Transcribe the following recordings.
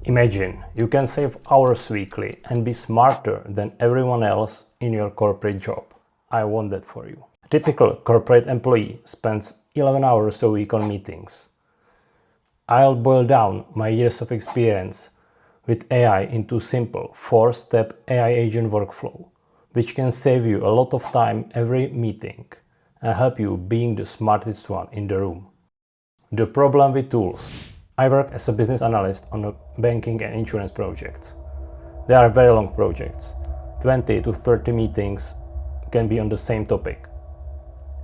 Imagine you can save hours weekly and be smarter than everyone else in your corporate job. I want that for you. A typical corporate employee spends 11 hours a week on meetings. I'll boil down my years of experience with AI into simple 4-step AI agent workflow, which can save you a lot of time every meeting and help you being the smartest one in the room. The problem with tools. I work as a business analyst on a banking and insurance projects. They are very long projects. 20 to 30 meetings can be on the same topic.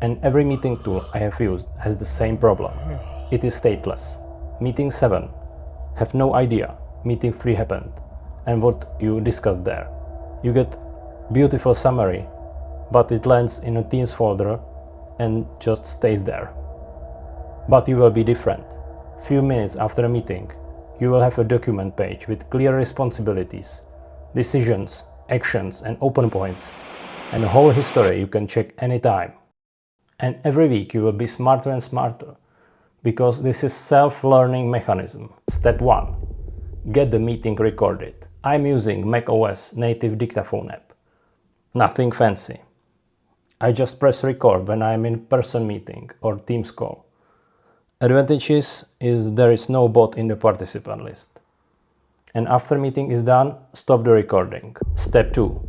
And every meeting tool I have used has the same problem. It is stateless. Meeting 7. Have no idea meeting 3 happened and what you discussed there. You get beautiful summary, but it lands in a Teams folder and just stays there. But you will be different. Few minutes after a meeting, you will have a document page with clear responsibilities, decisions, actions and open points, and a whole history you can check anytime. And every week you will be smarter and smarter, because this is self-learning mechanism. Step 1. Get the meeting recorded. I'm using macOS native dictaphone app. Nothing fancy. I just press record when I'm in person meeting or Teams call. Advantages is there is no bot in the participant list. And after meeting is done, stop the recording. Step 2.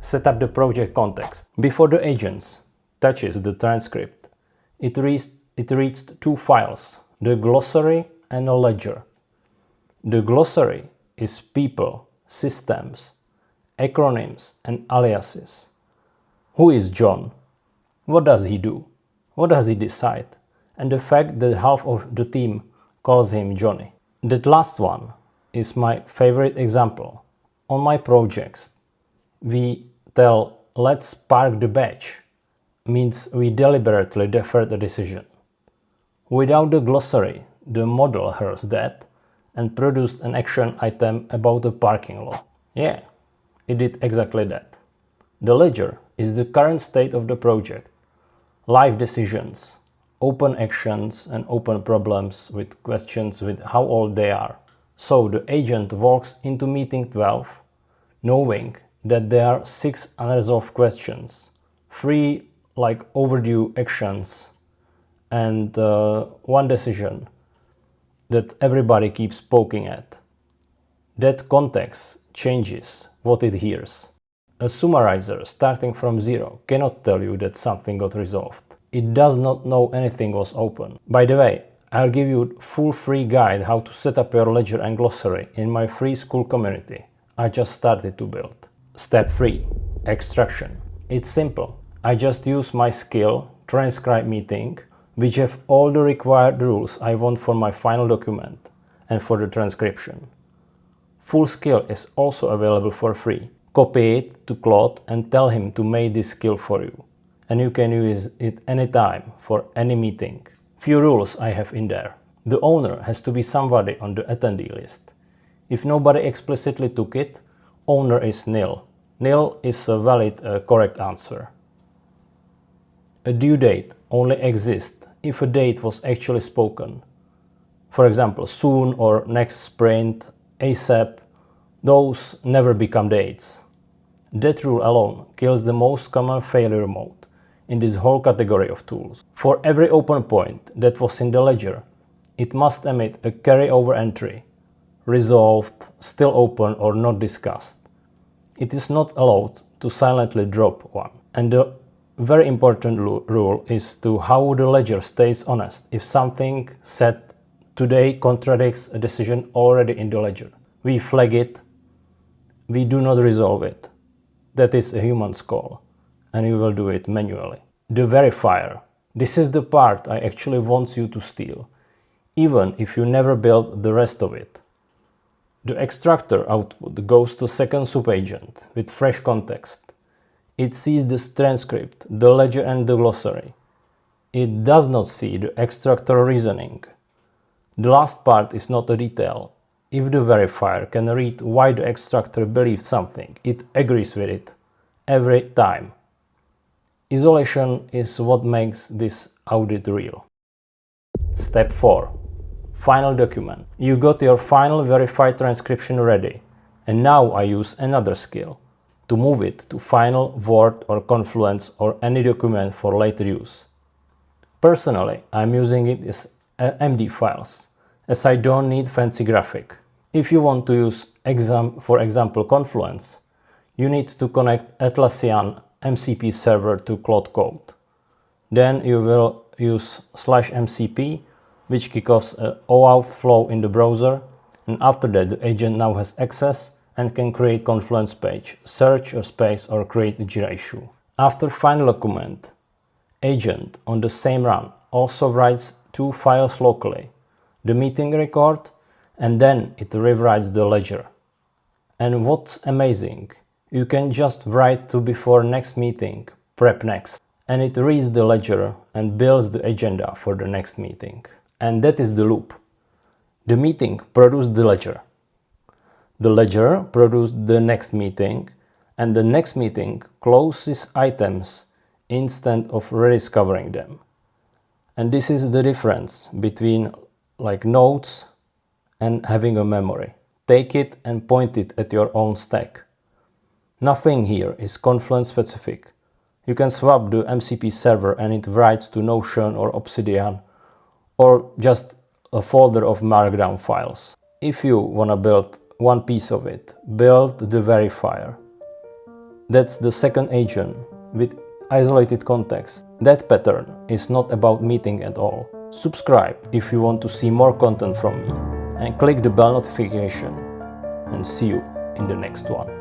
Set up the project context. Before the agents touches the transcript, it reads 2 files, the glossary and a ledger. The glossary is people, systems, acronyms and aliases. Who is John? What does he do? What does he decide? And the fact that half of the team calls him Johnny. That last one is my favorite example. On my projects, we tell let's park the badge, means we deliberately defer the decision. Without the glossary, the model hears that and produced an action item about the parking lot. Yeah, it did exactly that. The ledger is the current state of the project, live decisions, open actions and open problems with questions with how old they are. So the agent walks into meeting 12 knowing that there are 6 unresolved questions, 3 like overdue actions and 1 decision that everybody keeps poking at. That context changes what it hears. A summarizer starting from 0 cannot tell you that something got resolved. It does not know anything was open. By the way, I'll give you full free guide how to set up your ledger and glossary in my free school community I just started to build. Step 3. Extraction. It's simple. I just use my skill transcribe meeting, which have all the required rules I want for my final document and for the transcription. Full skill is also available for free. Copy it to Claude and tell him to make this skill for you. And you can use it anytime for any meeting. Few rules I have in there. The owner has to be somebody on the attendee list. If nobody explicitly took it, owner is nil. Nil is a valid correct answer. A due date only exists if a date was actually spoken. For example, soon or next sprint, ASAP, those never become dates. That rule alone kills the most common failure mode in this whole category of tools. For every open point that was in the ledger, it must emit a carryover entry, resolved, still open or not discussed. It is not allowed to silently drop one. And the very important rule is to how the ledger stays honest if something said today contradicts a decision already in the ledger. We flag it, we do not resolve it. That is a human's call, and you will do it manually. The verifier. This is the part I actually want you to steal, even if you never build the rest of it. The extractor output goes to second subagent with fresh context. It sees the transcript, the ledger and the glossary. It does not see the extractor reasoning. The last part is not a detail. If the verifier can read why the extractor believed something, it agrees with it every time. Isolation is what makes this audit real. Step 4. Final document. You got your final verified transcription ready, and now I use another skill to move it to Final, Word or Confluence or any document for later use. Personally, I'm using it as MD files, as I don't need fancy graphic. If you want to use for example Confluence, you need to connect Atlassian MCP server to Cloud Code. Then you will use /mcp, which kicks off an OAuth flow in the browser, and after that the agent now has access and can create Confluence page, search a space or create a Jira issue. After final document, agent on the same run also writes two files locally, the meeting record and then it rewrites the ledger. And what's amazing, you can just write to before next meeting, prep next, and it reads the ledger and builds the agenda for the next meeting. And that is the loop. The meeting produced the ledger. The ledger produced the next meeting, and the next meeting closes items instead of rediscovering them. And this is the difference between like notes and having a memory. Take it and point it at your own stack. Nothing here is Confluence specific. You can swap the MCP server and it writes to Notion or Obsidian or just a folder of Markdown files. If you want to build one piece of it, build the verifier. That's the second agent with isolated context. That pattern is not about meeting at all. Subscribe if you want to see more content from me and click the bell notification, and see you in the next one.